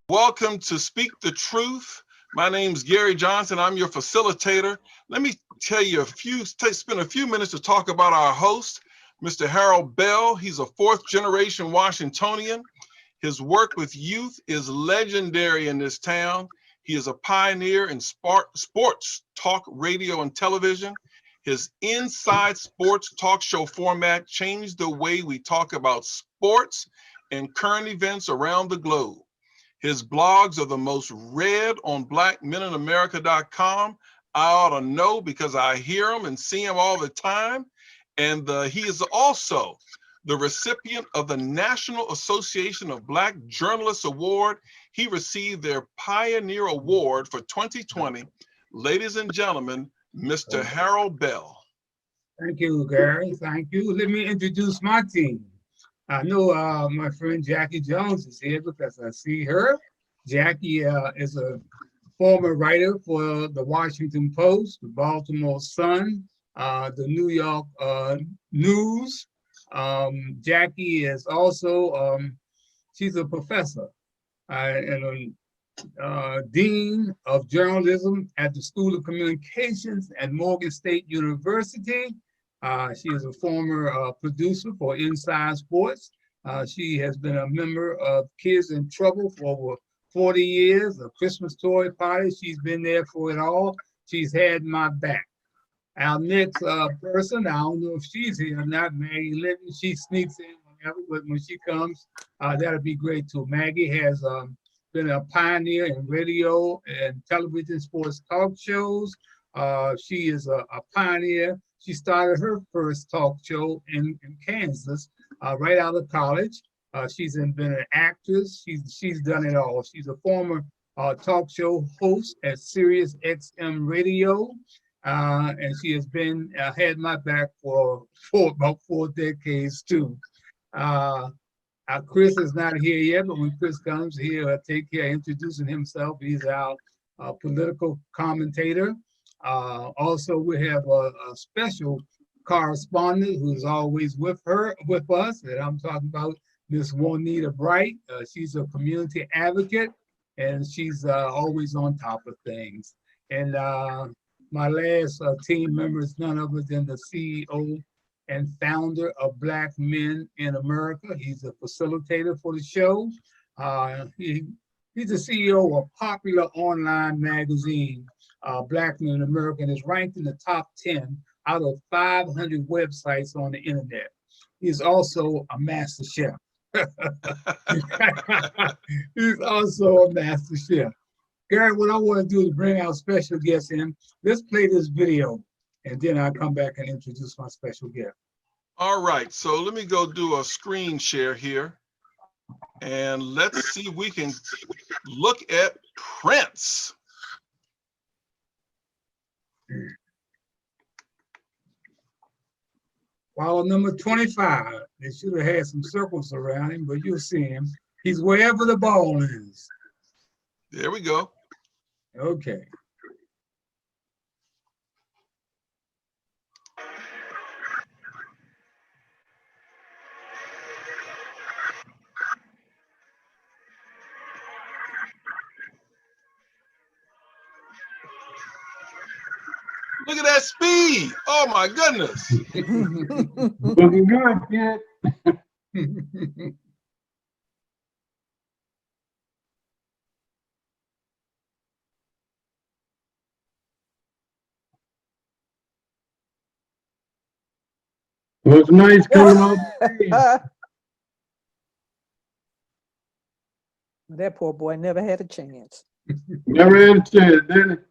Welcome to Speak the Truth. My name's Gary Johnson. I'm your facilitator. Let me tell you spend a few minutes to talk about our host, Mr. Harold Bell. He's a fourth generation Washingtonian. His work with youth is legendary in this town. He is a pioneer in sports talk, radio, and television. His Inside Sports talk show format changed the way we talk about sports and current events around the globe. His blogs are the most read on blackmeninamerica.com. I ought to know because I hear him and see him all the time. And he is also the recipient of the National Association of Black Journalists Award. He received their Pioneer Award for 2020. Ladies and gentlemen, Mr. Harold Bell. Thank you, Gary. Thank you. Let me introduce my team. I know my friend Jackie Jones is here because I see her. Jackie is a former writer for the Washington Post, the Baltimore Sun, the New York News. Jackie is also, she's a professor and a dean of journalism at the School of Communications at Morgan State University. She is a former producer for Inside Sports. She has been a member of Kids in Trouble for over 40 years, a Christmas toy party. She's been there for it all. She's had my back. Our next person, I don't know if she's here or not, Maggie Linton. She sneaks in whenever, but when she comes, that'll be great too. Maggie has been a pioneer in radio and television sports talk shows. She is a pioneer. She started her first talk show in Kansas right out of college. She's been an actress. She's done it all. She's a former talk show host at Sirius XM Radio. And she has been had my back for about 4 decades too. Chris is not here yet, but when Chris comes, he'll take care of introducing himself. He's our political commentator. Also, we have a special correspondent who's always with us, and I'm talking about Miss Juanita Bright. She's a community advocate, and she's always on top of things. And my last team member is none other than the CEO and founder of Black Men in America. He's a facilitator for the show. He's the CEO of a popular online magazine, Black Men in America, and is ranked in the top 10 out of 500 websites on the internet. He's also a master chef. He's also a master chef. Gary, what I want to do is bring our special guest in. Let's play this video, and then I'll come back and introduce my special guest. All right, so let me go do a screen share here, and let's see if we can look at Prince. While number 25, they should have had some circles around him, but you'll see him. He's wherever the ball is. There we go. Okay. Look at that speed. Oh my goodness. Looking good, kid. Looks nice coming off. That poor boy never had a chance. Never had a chance, did it?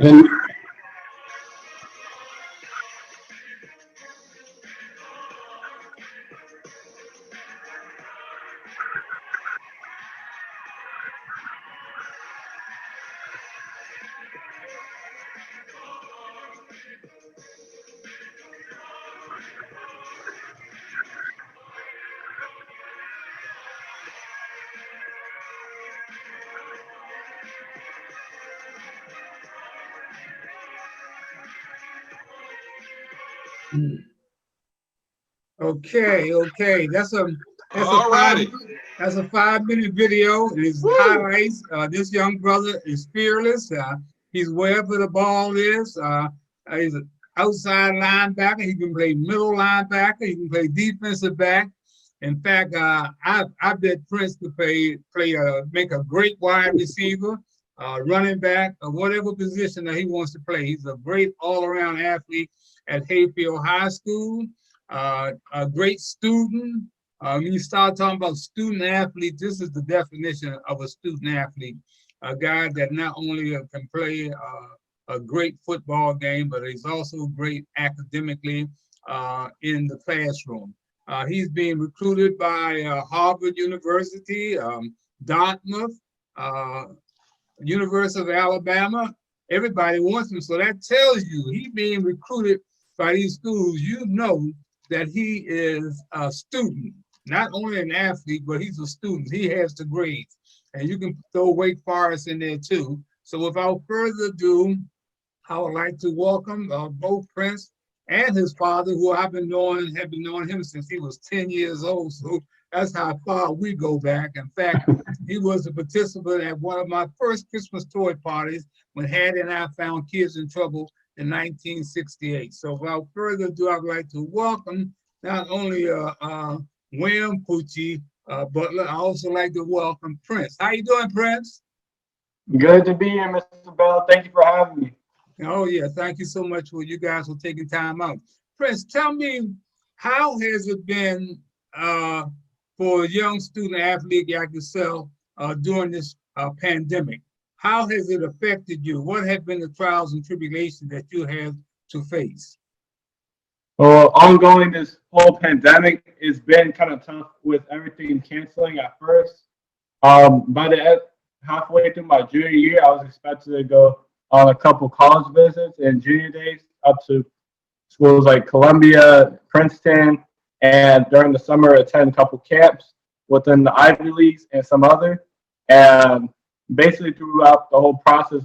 And Okay. That's a All righty. 5-minute video. And it Woo! highlights this young brother is fearless. He's wherever the ball is. He's an outside linebacker. He can play middle linebacker. He can play defensive back. In fact, I bet Prince could make a great wide receiver, running back, or whatever position that he wants to play. He's a great all-around athlete at Hayfield High School. A great student. When you start talking about student athlete, this is the definition of a student athlete. A guy that not only can play a great football game, but he's also great academically in the classroom. He's being recruited by Harvard University, Dartmouth, University of Alabama. Everybody wants him. So that tells you he's being recruited by these schools. You know that he is a student, not only an athlete, but he's a student. He has the grades. And you can throw Wake Forest in there too. So without further ado, I would like to welcome both Prince and his father, who have been knowing him since he was 10 years old. So that's how far we go back. In fact, he was a participant at one of my first Christmas toy parties when Hattie and I found kids in trouble in 1968. So without further ado, I'd like to welcome not only William Pucci Butler, I also like to welcome Prince. How you doing, Prince? Good to be here, Mr. Bell. Thank you for having me. Oh yeah, thank you so much for you guys for taking time out. Prince, tell me, how has it been for a young student athlete like yourself during this pandemic? How has it affected you? What have been the trials and tribulations that you have to face? Well, ongoing this whole pandemic, it's been kind of tough with everything canceling at first. Halfway through my junior year, I was expected to go on a couple college visits and junior days up to schools like Columbia, Princeton, and during the summer attend a couple camps within the Ivy Leagues and some other. And basically throughout the whole process,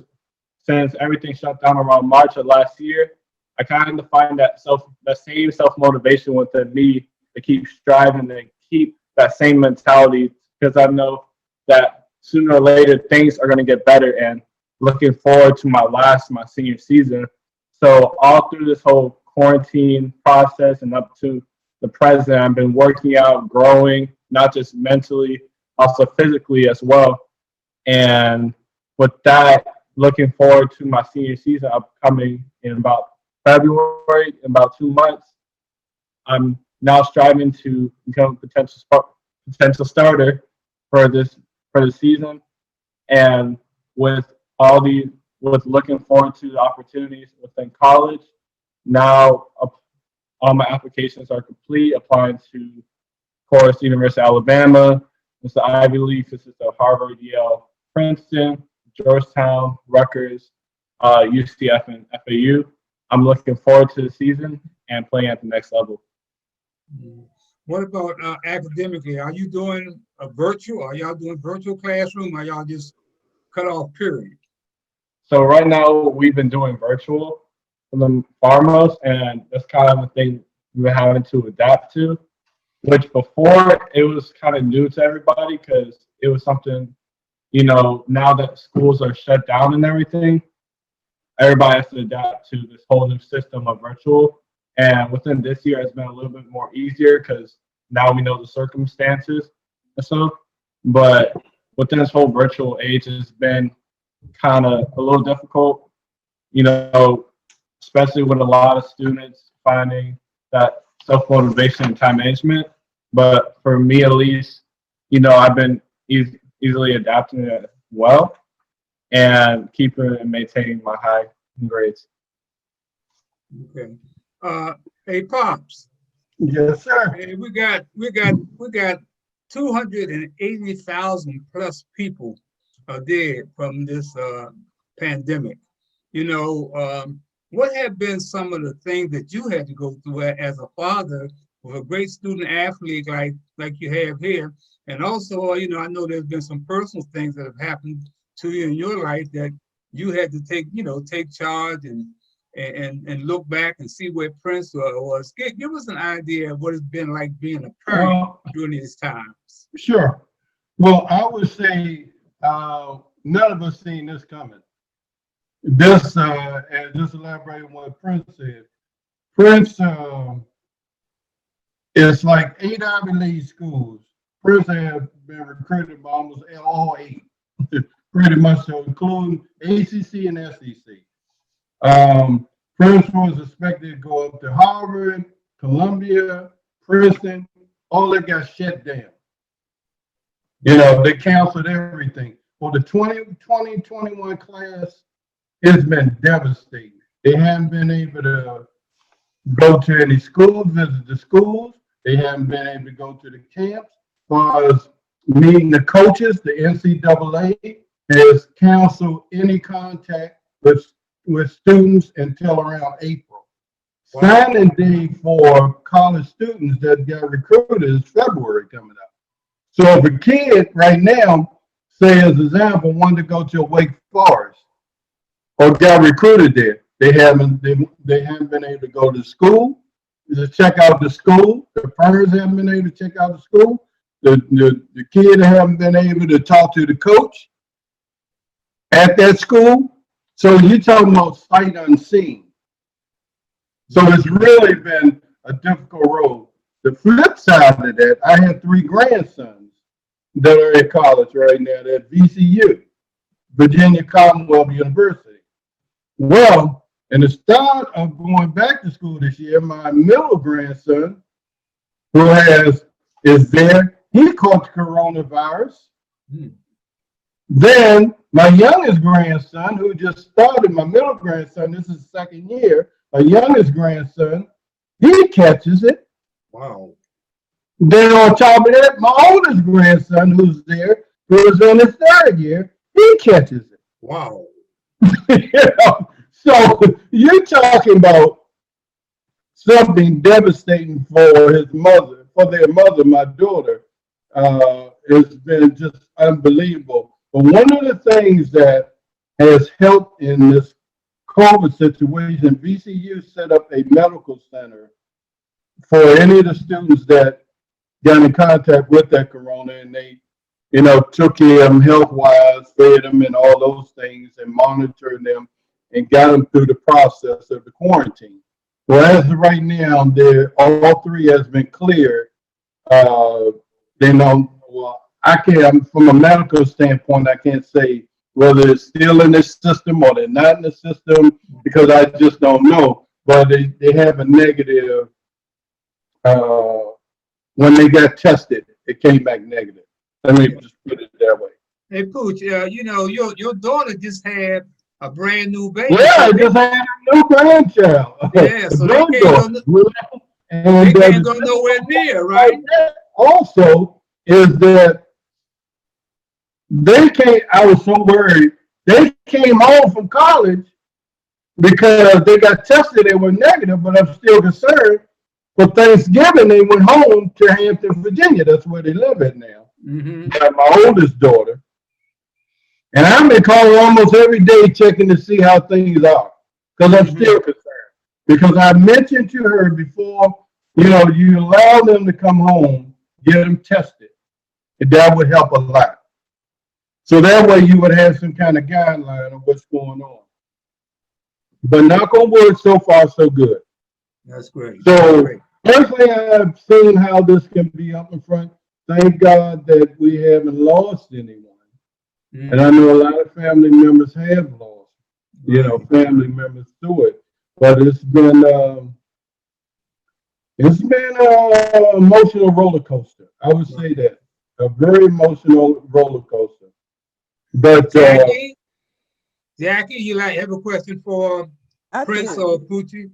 since everything shut down around March of last year, I kind of find that same self-motivation within me to keep striving and keep that same mentality, because I know that sooner or later things are going to get better, and looking forward to my senior season. So all through this whole quarantine process and up to the present, I've been working out, growing, not just mentally, also physically as well. And with that, looking forward to my senior season upcoming in about February, in about 2 months. I'm now striving to become a potential starter for the season, and with looking forward to the opportunities within college. Now all my applications are complete, applying to, of course, University of Alabama, it's the Ivy League, this is the Harvard, Yale, Princeton, Georgetown, Rutgers, UCF, and FAU. I'm looking forward to the season and playing at the next level. What about academically? Are you doing a virtual? Are y'all doing virtual classroom? Or are y'all just cut off period? So right now we've been doing virtual for the foremost, and that's kind of the thing we've been having to adapt to, which before it was kind of new to everybody because it was something, now that schools are shut down and everything, everybody has to adapt to this whole new system of virtual. And within this year, it's been a little bit more easier because now we know the circumstances and stuff. But within this whole virtual age, it's been kind of a little difficult, especially with a lot of students finding that self-motivation and time management. But for me, at least, I've been easily adapting it well and keeping and maintaining my high grades. Okay. Hey, Pops. Yes, sir. Hey, we got 280,000 plus people dead from this pandemic. What have been some of the things that you had to go through as a father of a great student athlete like you have here? And also, I know there's been some personal things that have happened to you in your life that you had to take charge and look back and see where Prince was. Give us an idea of what it's been like being a parent during these times. Sure. Well, I would say none of us seen this coming. This, and just elaborating on what Prince said. Prince is like 8 Ivy League schools. Prince have been recruited by almost all 8, pretty much so, including ACC and SEC. Prince was expected to go up to Harvard, Columbia, Princeton. All that got shut down. You know, they canceled everything. For the 2021 class, it's been devastating. They haven't been able to go to any schools, visit the schools. They haven't been able to go to the camps. As far as meeting the coaches, the NCAA has canceled any contact with students until around April. Wow. Signing day for college students that got recruited is February coming up. So if a kid right now, say as an example, wanted to go to Wake Forest or got recruited there, they haven't been able to go to school, to check out the school. The parents haven't been able to check out the school. The kid haven't been able to talk to the coach at that school. So you're talking about sight unseen. So it's really been a difficult road. The flip side of that, I have 3 grandsons that are in college right now at VCU, Virginia Commonwealth University. Well, in the start of going back to school this year, my middle grandson, who is there, he caught the coronavirus. Then my youngest grandson, who just started, my middle grandson, this is the 2nd year, my youngest grandson, he catches it. Wow. Then on top of that, my oldest grandson, who's there, who is in his 3rd year, he catches it. Wow. You know, so you're talking about something devastating for his mother, for their mother, my daughter. It's been just unbelievable. But one of the things that has helped in this COVID situation, VCU set up a medical center for any of the students that got in contact with that corona, and they, you know, took care of them health-wise, fed them and all those things, and monitored them and got them through the process of the quarantine. Well, as of right now, all 3 has been cleared. They know, well, I can't, from a medical standpoint, I can't say whether it's still in the system or they're not in the system because I just don't know. But they have a negative, when they got tested, it came back negative. Let me just put it that way. Hey, Pooch, you know, your daughter just had a brand new baby. Yeah, I just had a new grandchild. Yeah, so they can't go nowhere near, right? Also, is that I was so worried. They came home from college because they got tested, they were negative, but I'm still concerned. For Thanksgiving, they went home to Hampton, Virginia. That's where they live at now. My oldest daughter. And I've been calling almost every day checking to see how things are. Because I'm still concerned. Because I mentioned to her before, you know, you allow them to come home, get them tested. And that would help a lot. So that way you would have some kind of guideline of what's going on. But knock on wood, so far so good. That's great. So personally, I've seen how this can be up in front. Thank God that we haven't lost anyone. And I know a lot of family members have lost, you know, family members through it. But it's been an emotional roller coaster. I would say that. A very emotional roller coaster. But Jackie, you have a question for Prince or Poochie?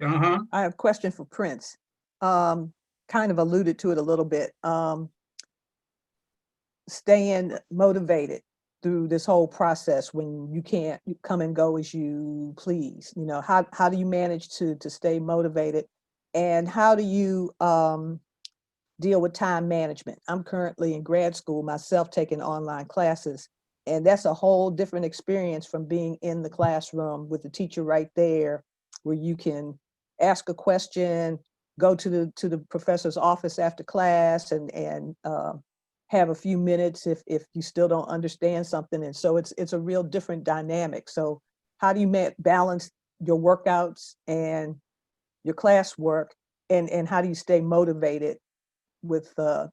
I have a question for Prince. Kind of alluded to it a little bit. Staying motivated through this whole process when you can't come and go as you please. You know, how do you manage to stay motivated, and how do you deal with time management? I'm currently in grad school myself, taking online classes, and that's a whole different experience from being in the classroom with the teacher right there where you can ask a question, go to the professor's office after class, and have a few minutes if you still don't understand something. And so it's a real different dynamic. So how do you balance your workouts and your classwork, and how do you stay motivated with the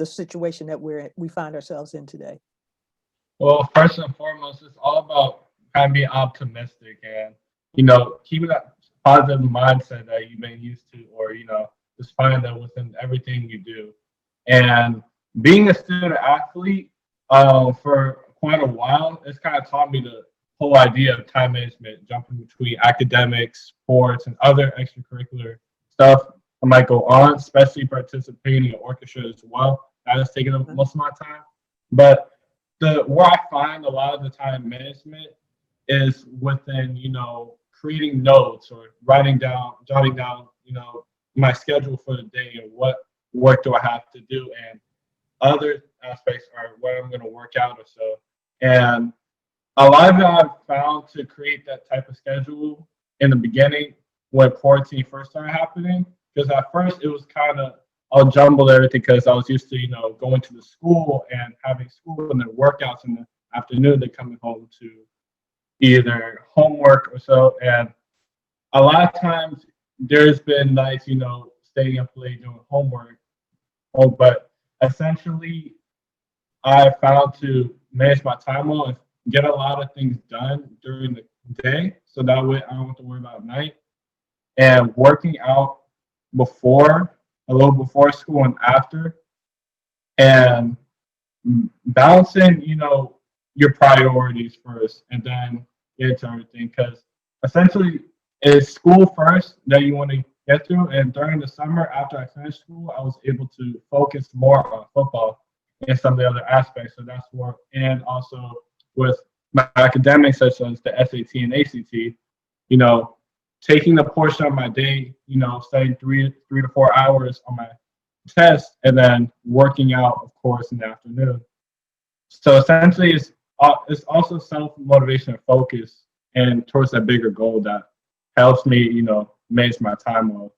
situation that we find ourselves in today? Well, first and foremost, it's all about kind of being optimistic and, keeping that positive mindset that you've been used to, or, just find that within everything you do. And being a student athlete for quite a while, it's kind of taught me the whole idea of time management, jumping between academics, sports, and other extracurricular stuff I might go on, especially participating in orchestra as well. That has taken up most of my time. But where I find a lot of the time management is within, creating notes or jotting down, my schedule for the day and what work do I have to do, and other aspects are where I'm going to work out or so. And a lot of it I've found to create that type of schedule in the beginning when quarantine first started happening, because at first it was kind of all jumbled everything because I was used to, going to the school and having school and then workouts in the afternoon, then coming home to either homework or so. And a lot of times there's been nights, staying up late doing homework. But essentially, I found to manage my time well and get a lot of things done during the day, so that way I don't have to worry about night. And working out a little before school and after, and balancing, your priorities first, and then get into everything. Because essentially, it's school first that you want to get through. And during the summer, after I finished school, I was able to focus more on football and some of the other aspects. So that's where, and also with my academics, such as the SAT and ACT, taking a portion of my day, studying 3 to 4 hours on my test, and then working out, of course, in the afternoon. So essentially, it's also self-motivation and focus, and towards that bigger goal that helps me, manage my time well.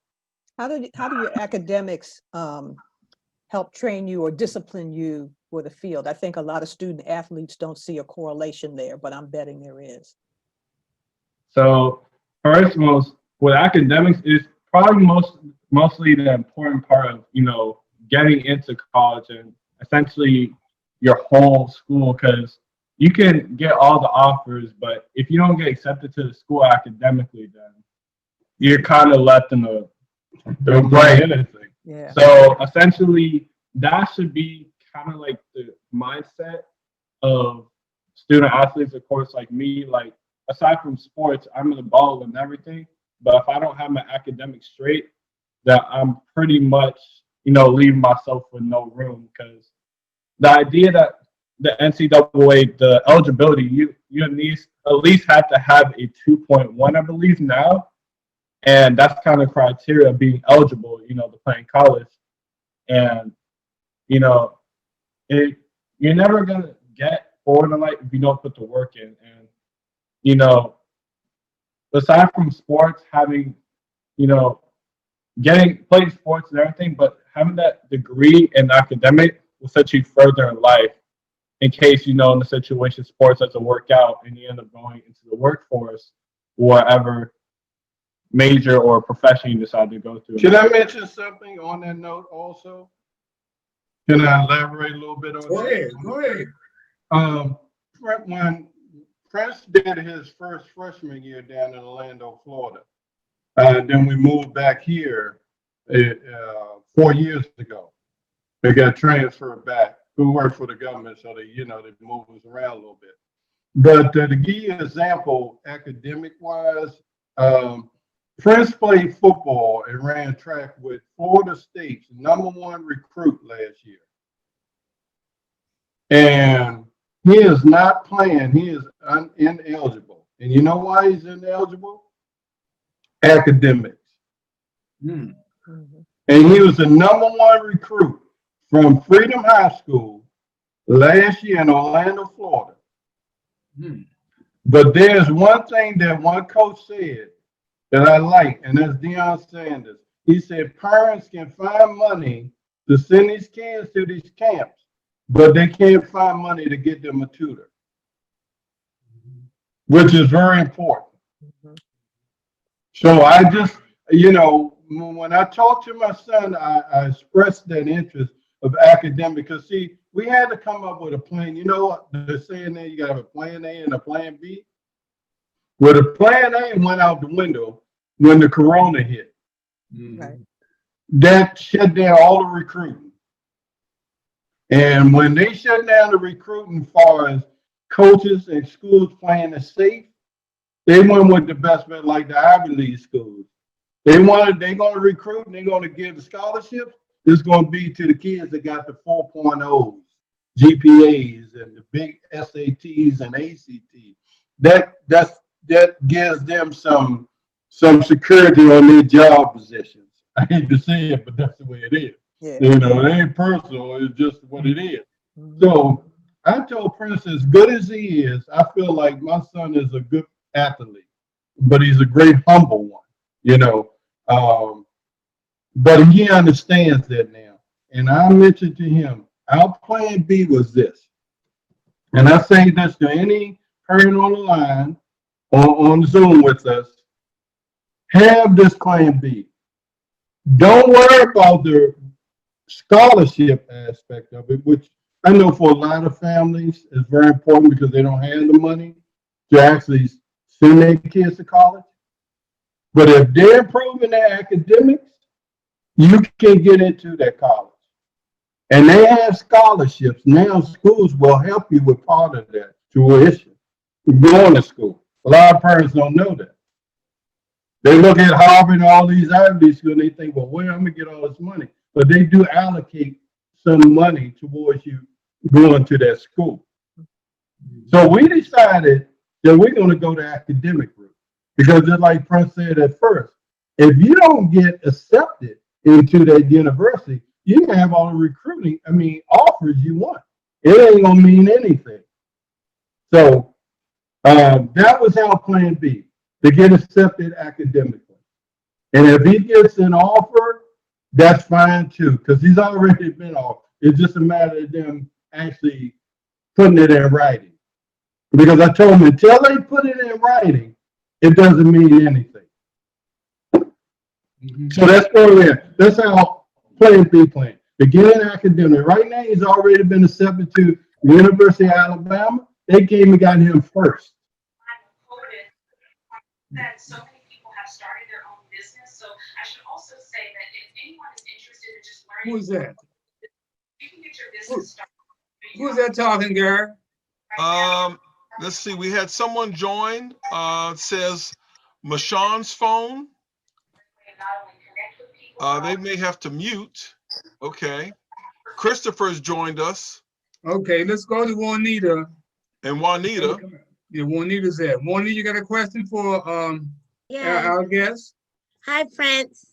How do your academics help train you or discipline you for the field? I think a lot of student athletes don't see a correlation there, but I'm betting there is. So first, with academics is probably mostly the important part of, getting into college and essentially your whole school, because you can get all the offers, but if you don't get accepted to the school academically, then you're kind of left in the right anything. Yeah. So essentially, that should be kind of like the mindset of student athletes, of course, like me. Like, aside from sports, I'm in the ball and everything. But if I don't have my academics straight, that I'm pretty much, leaving myself with no room. Because the idea that the NCAA, the eligibility, you at least have to have a 2.1, I believe now. And that's kind of criteria of being eligible, to play in college. And, you're never going to get forward in life if you don't put the work in. And, aside from sports, having, playing sports and everything, but having that degree in academic will set you further in life in case, in the situation sports doesn't work out and you end up going into the workforce, whatever major or profession you decide to go through. Should I mention something on that note also? Can I elaborate a little bit on that? Go ahead. When Prince did his first freshman year down in Orlando, Florida, then we moved back here 4 years ago. They got transferred back. We work for the government, so they move us around a little bit. But to give you an example, academic-wise, Prince played football and ran track with Florida State's #1 recruit last year. And he is not playing. He is ineligible. And you know why he's ineligible? Academics. Mm. Mm-hmm. And he was the #1 recruit from Freedom High School last year in Orlando, Florida. Mm. But there's one thing that one coach said. that I like, and that's Deion Sanders. He said parents can find money to send these kids to these camps, but they can't find money to get them a tutor, which is very important. Mhm. So I just, you know, when I talked to my son, I expressed that interest of academic because see, we had to come up with a plan. You know what they're saying there? You got to have a plan A and a plan B. Well, the plan A went out the window when the corona hit. Right. That shut down all the recruiting. And when they shut down the recruiting as far as coaches and schools playing it safe, they went with the best bet like the Ivy League schools. They're going to recruit and they're going to give the scholarships. It's going to be to the kids that got the 4.0s, GPAs, and the big SATs and ACTs. That gives them some security on their job positions. I hate to say it, but that's the way it is. Yeah. You know, it ain't personal. It's just what it is. Mhm. So I told Prince, as good as he is, I feel like my son is a good athlete, but he's a great humble one, you know. But he understands that now. And I mentioned to him, our plan B was this. And I say this to any person on the line or on Zoom with us, have this plan B. Don't worry about the scholarship aspect of it, which I know for a lot of families is very important because they don't have the money to actually send their kids to college. But if they're improving their academics, you can get into that college. And they have scholarships. Now schools will help you with part of that tuition. Going to school. A lot of parents don't know that. They look at Harvard and all these Ivy League schools and they think, well, where am I going to get all this money? But they do allocate some money towards you going to that school. So we decided that we're going to go the academic route. Because just like Prince said at first, if you don't get accepted into that university, you can have all the recruiting, offers you want. It ain't going to mean anything. So that was our plan B, to get accepted academically. And if he gets an offer, that's fine too, because he's already been offered. It's just a matter of them actually putting it in writing. Because I told him until they put it in writing, it doesn't mean anything. Mhm. So that's where we're at. That's our plan B plan. Beginning academic. Right now, he's already been accepted to the University of Alabama. They came and got him first. That so many people have started their own business. So I should also say that if anyone is interested in just learning, Who's that? you can get your business started. Who's that talking, Gary? Let's see. We had someone join. It says Mashawn's phone. They may have to mute. Okay. Christopher's joined us. Okay, let's go to Juanita. And Juanita. Yeah, Juanita's there. Juanita, you got a question for Yeah. our guest? Hi, Prince.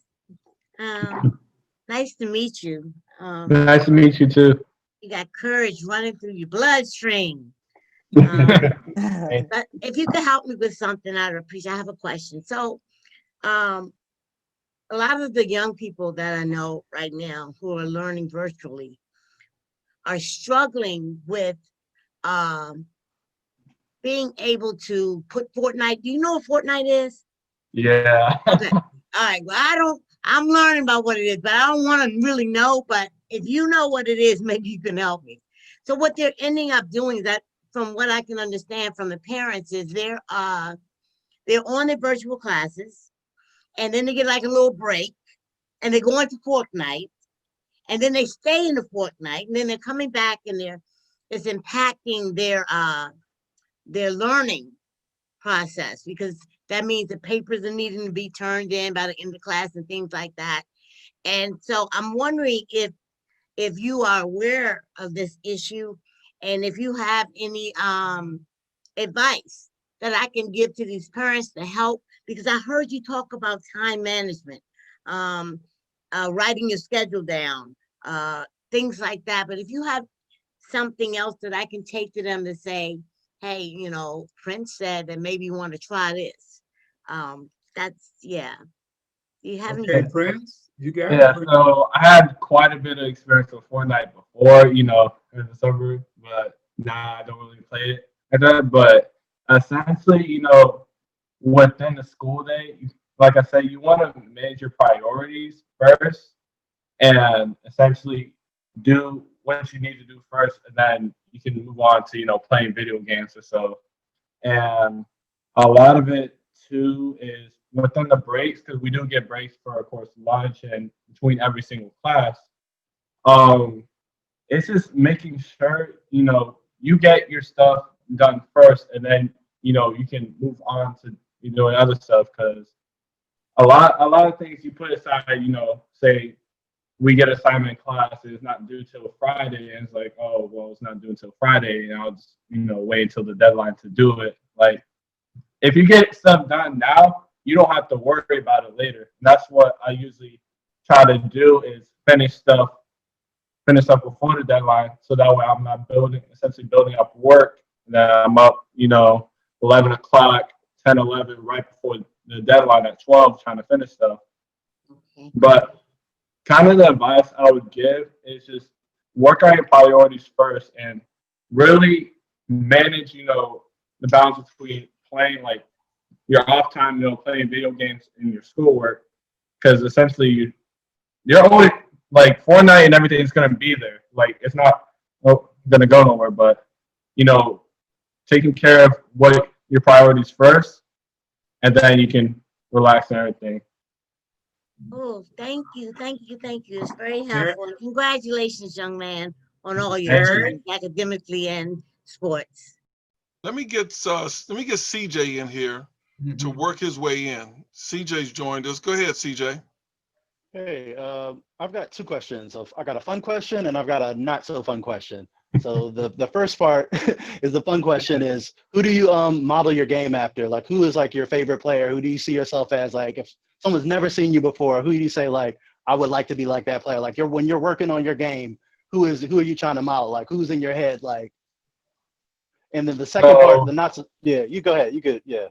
Nice to meet you. Nice to meet you too. You got courage running through your bloodstream. But if you could help me with something, I'd appreciate. I have a question. So, a lot of the young people that I know right now who are learning virtually are struggling with being able to put Fortnite. Do you know what Fortnite is? Yeah. Okay. All right. Well, I'm learning about what it is, but I don't want to really know. But if you know what it is, maybe you can help me. So what they're ending up doing is that, from what I can understand from the parents, is they're on their virtual classes, and then they get like a little break, and they go into Fortnite, and then they stay in the Fortnite, and then they're coming back, and it's impacting their learning process, because that means the papers are needing to be turned in by the end of class and things like that. And so I'm wondering if you are aware of this issue, and if you have any advice that I can give to these parents to help, because I heard you talk about time management, writing your schedule down, things like that. But if you have something else that I can take to them to say, hey, Prince said that maybe you want to try this. Yeah. Do you have Okay, any? Prince, you got it? Yeah, Prince? so I had quite a bit of experience with Fortnite before, in the summer, but nah, I don't really play it like that. But essentially, within the school day, like I said, you want to manage your priorities first and essentially do what you need to do first, and then you can move on to, playing video games or so. And a lot of it too is within the breaks, because we do get breaks for, of course, lunch and between every single class. Um, it's just making sure you get your stuff done first, and then you can move on to doing other stuff. Because a lot of things you put aside, say we get assignment in class, and it's not due till Friday, and it's like, oh well, it's not due until Friday, and I'll just wait until the deadline to do it. Like, if you get stuff done now, you don't have to worry about it later. And that's what I usually try to do, is finish up before the deadline, so that way I'm not essentially building up work. And then I'm up, 11 o'clock, 10, 11, right before the deadline at 12, trying to finish stuff. Okay. But kind of the advice I would give is just work on your priorities first and really manage, the balance between playing like your off time, playing video games and your schoolwork. Because essentially you're always like Fortnite and everything is going to be there. Like, it's not going to go nowhere, but, taking care of what your priorities first, and then you can relax and everything. Oh, thank you. It's very helpful. And congratulations, young man, on all your Thank you. achievements academically and sports. Let me get CJ in here to work his way in. CJ's joined us. Go ahead, CJ. Hey, I've got two questions. So I got a fun question and I've got a not so fun question. So the first part is the fun question is, who do you model your game after? Like, who is like your favorite player? Who do you see yourself as? Like, if someone's never seen you before, who do you say, like, I would like to be like that player? Like, when you're working on your game, who are you trying to model? Like, who's in your head? Like, and then the second part, the not so, yeah, you go ahead. You could, yeah.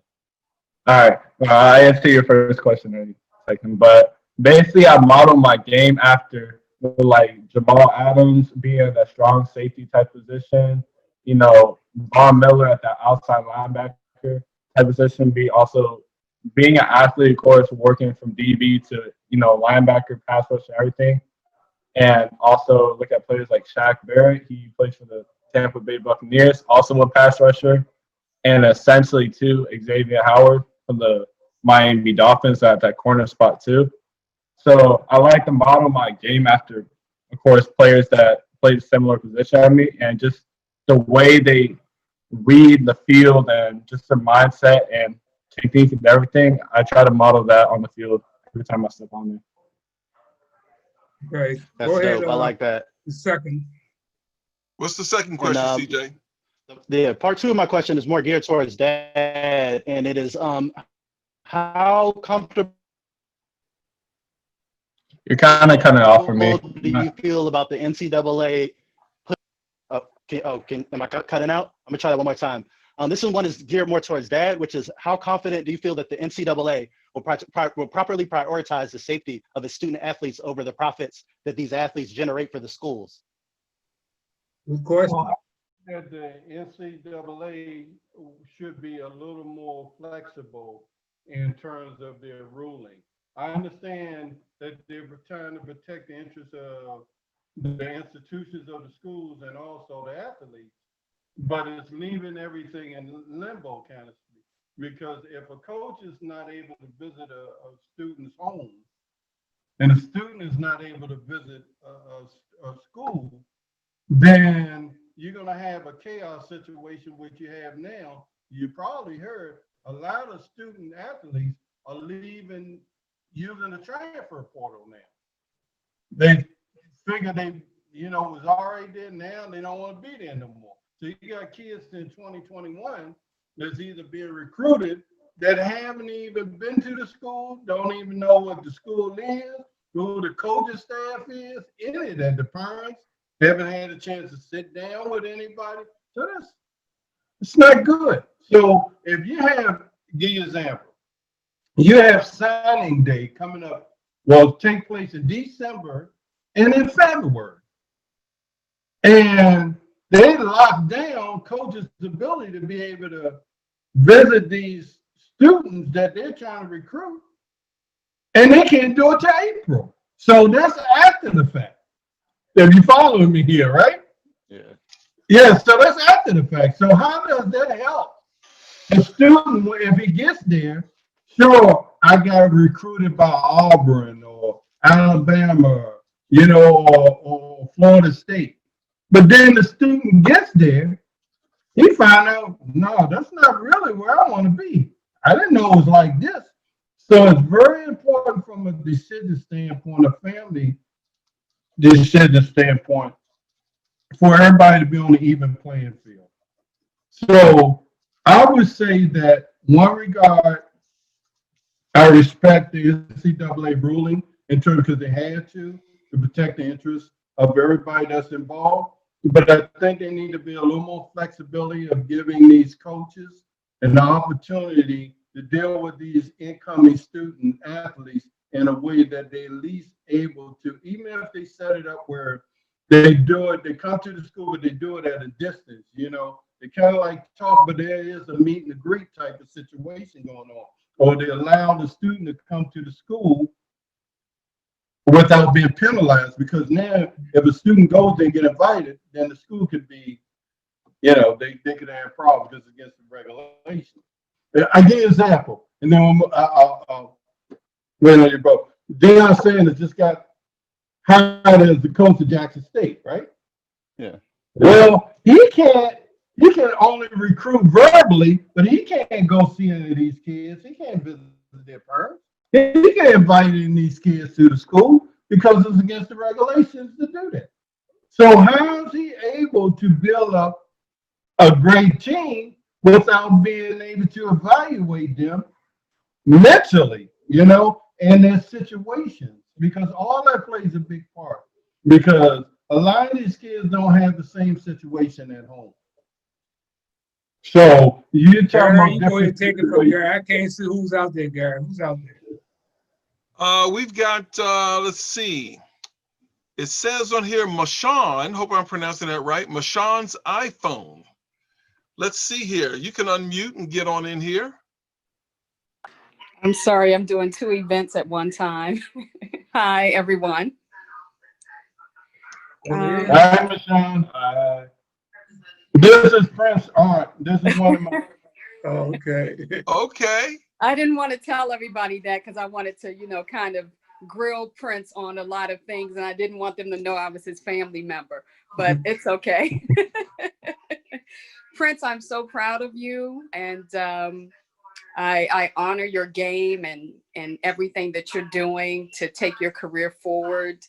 All right. I answer your first question in a second, but basically I model my game after like Jamal Adams being in a strong safety type position, Von Miller at the outside linebacker type position, also being an athlete, of course, working from DB to, linebacker, pass rush, and everything. And also look at players like Shaq Barrett. He plays for the Tampa Bay Buccaneers, also a pass rusher. And essentially, too, Xavier Howard from the Miami Dolphins at that corner spot, too. So I like to model my game after, of course, players that play a similar position as me, and just the way they read the field and just their mindset and technique and everything. I try to model that on the field every time I step on there. Okay, That's go ahead. dope. I like that. The second. What's the second question, CJ? Yeah, part two of my question is more geared towards Dad, and it is how comfortable You're kind of cutting off for me. do you feel about the NCAA? Am I cutting out? I'm gonna try that one more time. This one is geared more towards Dad, which is how confident do you feel that the NCAA will properly prioritize the safety of its student athletes over the profits that these athletes generate for the schools? Good question. Well, that the NCAA should be a little more flexible in terms of their ruling. I understand that they're trying to protect the interests of the institutions of the schools and also the athletes, but it's leaving everything in limbo, kind of speak. Because if a coach is not able to visit a student's home, and a student is not able to visit a school, then you're going to have a chaos situation, which you have now. You probably heard a lot of student athletes are leaving using the transfer portal now. They figure they, was already there, now they don't want to be there no more. So you got kids in 2021 that's either being recruited that haven't even been to the school, don't even know what the school is, who the coaching staff is, any of that, the parents. They haven't had a chance to sit down with anybody. So it's not good. So if you have, give you an example. You have signing day coming up, will take place in December and in February. And they locked down coaches' ability to be able to visit these students that they're trying to recruit, and they can't do it till April. So that's after the fact. If you following me here, right? Yeah. Yeah, so that's after the fact. So how does that help the student if he gets there? Sure, I got recruited by Auburn or Alabama, or Florida State. But then the student gets there, he find out, no, that's not really where I want to be. I didn't know it was like this. So it's very important from a decision standpoint, a family decision standpoint, for everybody to be on the even playing field. So I would say that one regard, I respect the NCAA ruling in terms because they had to protect the interests of everybody that's involved. But I think they need to be a little more flexibility of giving these coaches an opportunity to deal with these incoming student athletes in a way that they're at least able to, even if they set it up where they do it, they come to the school, but they do it at a distance, They kind of like talk, but there is a meet and greet type of situation going on. Or they allow the student to come to the school without being penalized, because now if a student goes there and get invited, then the school could be, they could have problems because it's against the regulations. I give you an example, and then I'll wait on you, bro. Deion Sanders just got hired as the coach of Jackson State, right? Yeah. Well, he can only recruit verbally, but he can't go see any of these kids. He can't visit their parents. He can't invite any of these kids to the school because it's against the regulations to do that. So how is he able to build up a great team without being able to evaluate them mentally, in their situations? Because all that plays a big part. Because a lot of these kids don't have the same situation at home. So you're talking Gary, about you go ahead and different take it from Gary. I can't see who's out there, Gary. Who's out there? We've got, let's see. It says on here, Mashawn, hope I'm pronouncing that right, Mashawn's iPhone. Let's see here. You can unmute and get on in here. I'm sorry, I'm doing 2 events at one time. Hi, everyone. Hi, Michelle. This is Prince Art. This is one of my. Oh, okay. Okay. I didn't want to tell everybody that because I wanted to, kind of grill Prince on a lot of things, and I didn't want them to know I was his family member, but it's okay. Prince, I'm so proud of you, and I honor your game and everything that you're doing to take your career forward.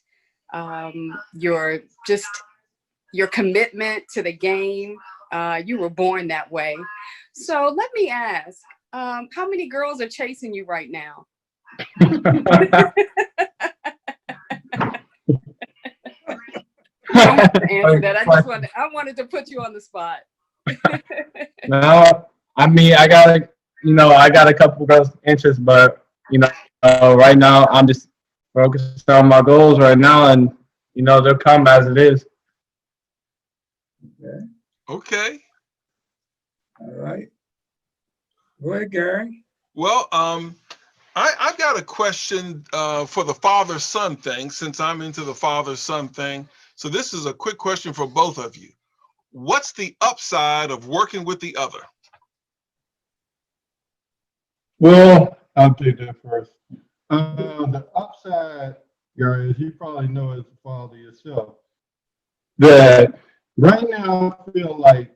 Your commitment to the game. You were born that way. So let me ask, how many girls are chasing you right now? You don't have to answer that. I wanted to put you on the spot. No, I mean, I got a couple girls' interests, but right now I'm just focused on my goals right now, and they'll come as it is. Okay. All right. Go ahead, Gary. Well, I've got a question for the father-son thing, since I'm into the father-son thing. So this is a quick question for both of you. What's the upside of working with the other? Well, I'll take that first. The upside, Gary, as you probably know as a father yourself, that right now I feel like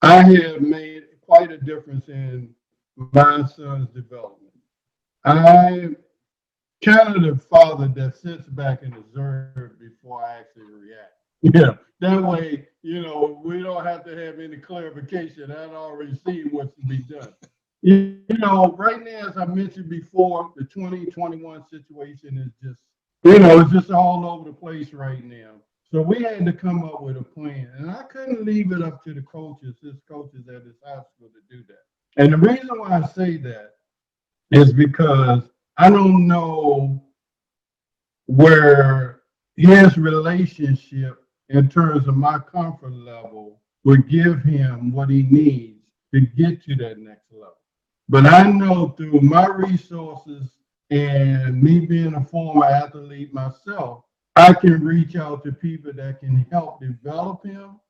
I have made quite a difference in my son's development. I'm kind of the father that sits back and observes before I actually react. That way, we don't have to have any clarification. I've already seen what's to be done. Right now, as I mentioned before, the 2021 situation is just, it's just all over the place right now. So we had to come up with a plan, and I couldn't leave it up to the coaches at this high school to do that. And the reason why I say that is because I don't know where his relationship in terms of my comfort level would give him what he needs to get to that next level. But I know through my resources and me being a former athlete myself, I can reach out to people that can help develop him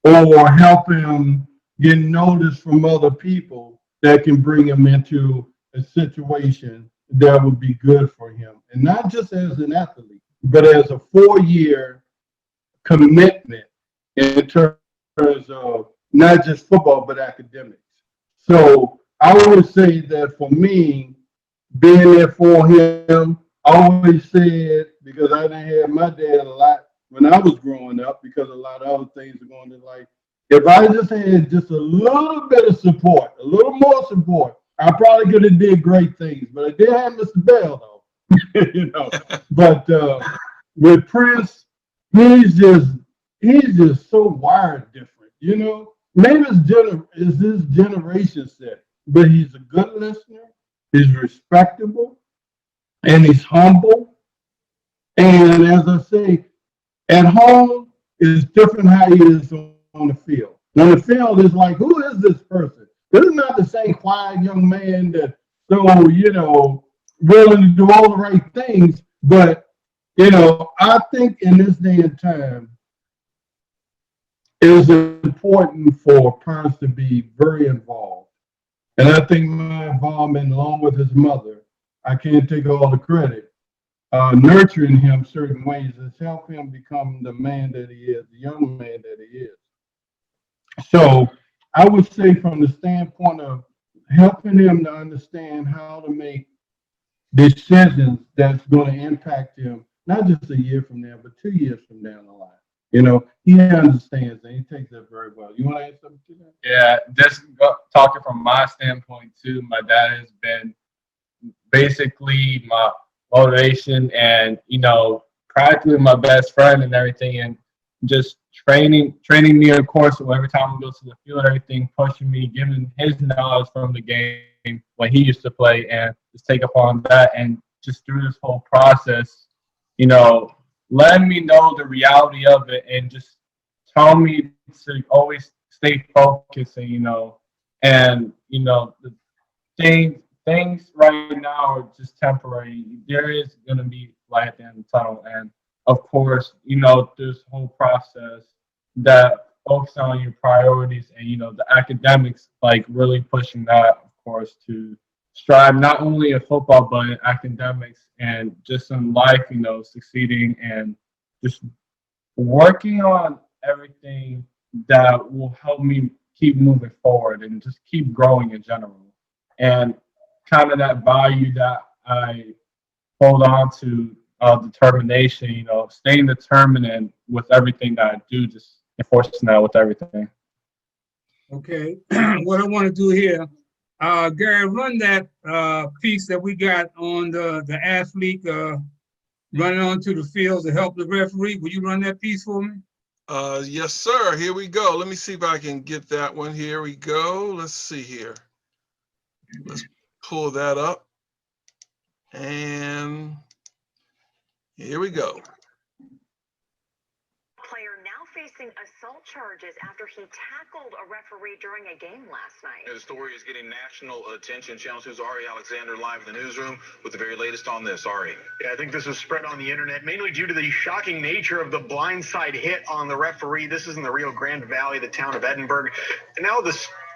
or help him get noticed from other people that can bring him into a situation that would be good for him. And not just as an athlete, but as a 4-year commitment in terms of not just football, but academics. So I would say that for me, being there for him, I always said, because I didn't have my dad a lot when I was growing up, because a lot of other things are going to life. If I just had just a little bit of support, a little more support, I probably could have did great things. But I did have Mr. Bell, though, you know. But with Prince, he's just so wired different, you know. Maybe it's his generation set, but he's a good listener. He's respectable, and he's humble. And as I say, at home is different how he is on the field. On the field, it's like, who is this person? This is not the same quiet young man that so, you know, willing to do all the right things. But, you know, I think in this day and time, it is important for parents to be very involved. And I think my involvement, along with his mother, I can't take all the credit, nurturing him certain ways has helped him become the man that he is, the young man that he is. So I would say from the standpoint of helping him to understand how to make decisions that's going to impact him, not just a year from now, but 2 years from down the line. You know, he understands and he takes that very well. You want to add something to that? Yeah, just talking from my standpoint too, my dad has been basically my motivation and, you know, practically my best friend and everything, and just training me, of course, every time we go to the field, everything, pushing me, giving his knowledge from the game when he used to play, and just take upon that, and just through this whole process, you know, letting me know the reality of it and just tell me to always stay focused, and, you know, the things right now are just temporary. There is going to be light at the end of the tunnel. And of course, you know, this whole process that focuses on your priorities and, you know, the academics, like really pushing that, of course, to strive not only in football, but in academics and just in life, you know, succeeding and just working on everything that will help me keep moving forward and just keep growing in general. And kind of that value that I hold on to, determination, you know, staying determined and with everything that I do, just enforcing that with everything. Okay, what I want to do here, Gary, run that piece that we got on the athlete running onto the field to help the referee. Will you run that piece for me? Yes, sir. Here we go. Let me see if I can get that one. Here we go. Let's see here. Let's pull that up. And here we go. Player now facing assault charges after he tackled a referee during a game last night. The story is getting national attention. Channel 2's Ari Alexander live in the newsroom with the very latest on this. Ari. Yeah, I think this was spread on the internet, mainly due to the shocking nature of the blindside hit on the referee. This is in the Rio Grande Valley, the town of Edinburgh. And now the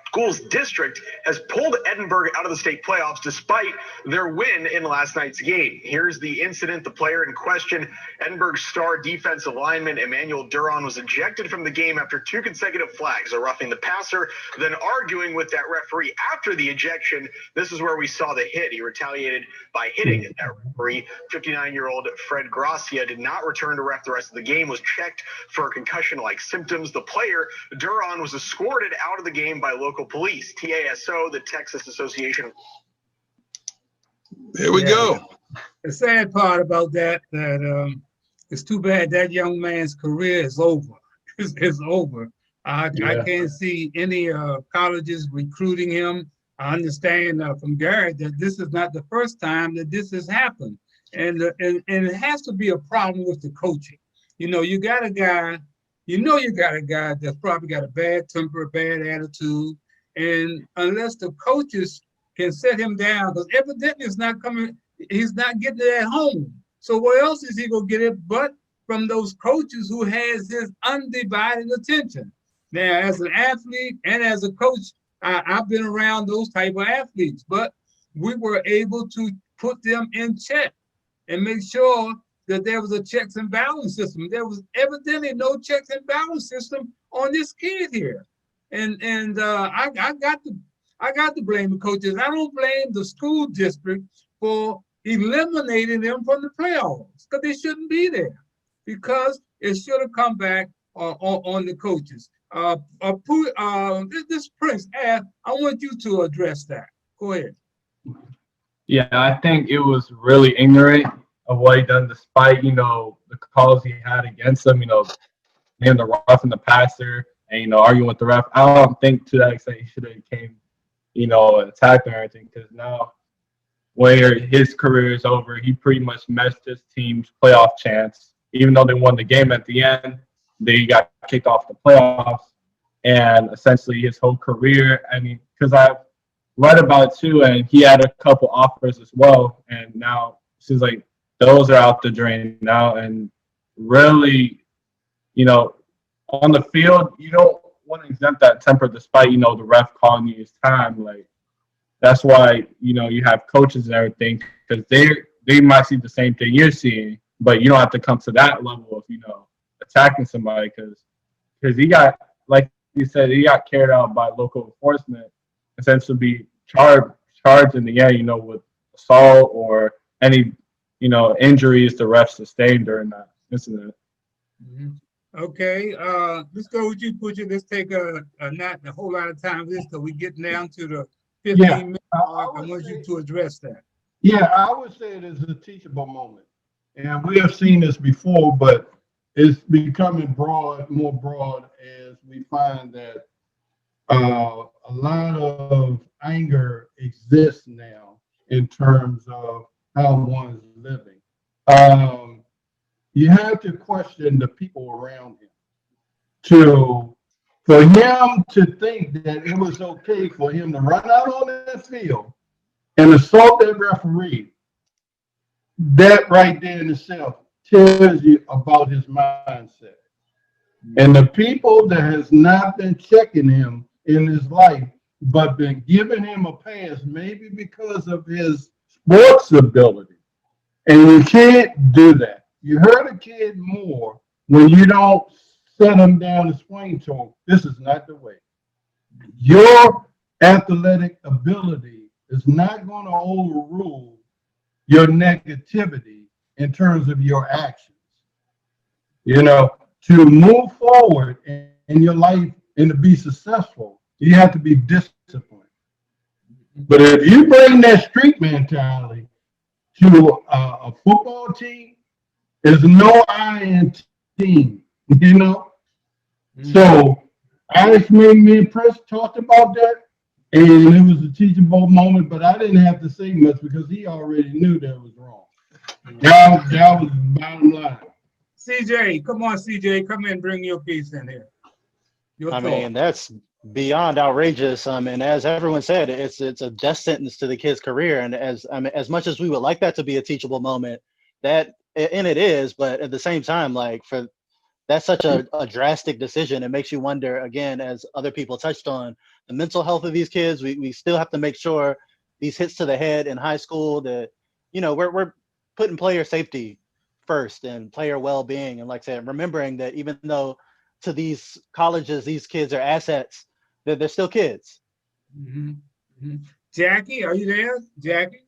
school's district has pulled Edinburgh out of the state playoffs despite their win in last night's game. Here's the incident. The player in question, Edinburgh's star defensive lineman Emmanuel Duron, was ejected from the game after 2 consecutive flags, a roughing the passer, then arguing with that referee after the ejection. This is where we saw the hit. He retaliated by hitting that referee. 59-year-old Fred Gracia did not return to ref the rest of the game, was checked for concussion-like symptoms. The player, Duron, was escorted out of the game by local police, TASO, the Texas Association. There we go. The sad part about that, it's too bad that young man's career is over. It's over. I can't see any colleges recruiting him I understand from Garrett that this is not the first time that this has happened. And it has to be a problem with the coaching. You got a guy, you got a guy that's probably got a bad temper, bad attitude. And unless the coaches can set him down, because evidently it's not coming, he's not getting it at home. So where else is he gonna get it but from those coaches who has his undivided attention? Now, as an athlete and as a coach, I've been around those type of athletes, but we were able to put them in check and make sure that there was a checks and balance system. There was evidently no checks and balance system on this kid here, and I got to blame the coaches. I don't blame the school district for eliminating them from the playoffs because they shouldn't be there, because it should have come back on the coaches. This Prince, I want you to address that. Go ahead. Yeah, I think it was really ignorant of what he done, despite, the calls he had against him, him the rough and the passer and, arguing with the ref. I don't think to that extent he should have came, attacked or anything, because now where his career is over, he pretty much messed his team's playoff chance. Even though they won the game at the end, they got kicked off the playoffs, and essentially his whole career. I mean, because I've read about it too, and he had a couple offers as well, and now it seems like those are out the drain now. And really, on the field, you don't want to exempt that temper, despite the ref calling you his time. Like, that's why you have coaches and everything, because they might see the same thing you're seeing, but you don't have to come to that level of attacking somebody, because he got, like you said, he got carried out by local enforcement, essentially be charged in the end, with assault or any injuries the ref sustained during that incident. Mm-hmm. Okay, let's go with you, Butcher. Let's take not a whole lot of time with this, because we're getting down to the 15-minute mark. I want you to address that. Yeah, I would say it is a teachable moment. And we have seen this before, but it's becoming more broad as we find that a lot of anger exists now in terms of how one's living. You have to question the people around him. For him to think that it was okay for him to run out on that field and assault that referee, that right there in itself tells you about his mindset. And the people that has not been checking him in his life, but been giving him a pass, maybe because of his sports ability. And you can't do that. You hurt a kid more when you don't set him down and explain to him, this is not the way. Your athletic ability is not going to overrule your negativity in terms of your actions. To move forward in your life and to be successful, you have to be disciplined. But if you bring that street mentality to a football team, there's no I in team, So me and Chris talked about that, and it was a teachable moment, but I didn't have to say much because he already knew that was wrong. That was the bottom line. CJ, come on, CJ, come in and bring your piece in here. I mean, that's beyond outrageous. And as everyone said, it's a death sentence to the kid's career. And as much as we would like that to be a teachable moment, and it is, but at the same time, that's such a drastic decision. It makes you wonder, again, as other people touched on, the mental health of these kids. We still have to make sure these hits to the head in high school, that we're putting player safety first and player well-being, and like I said, remembering that even though to these colleges these kids are assets, they're still kids. Mm-hmm. Mm-hmm. Jackie, are you there? Jackie?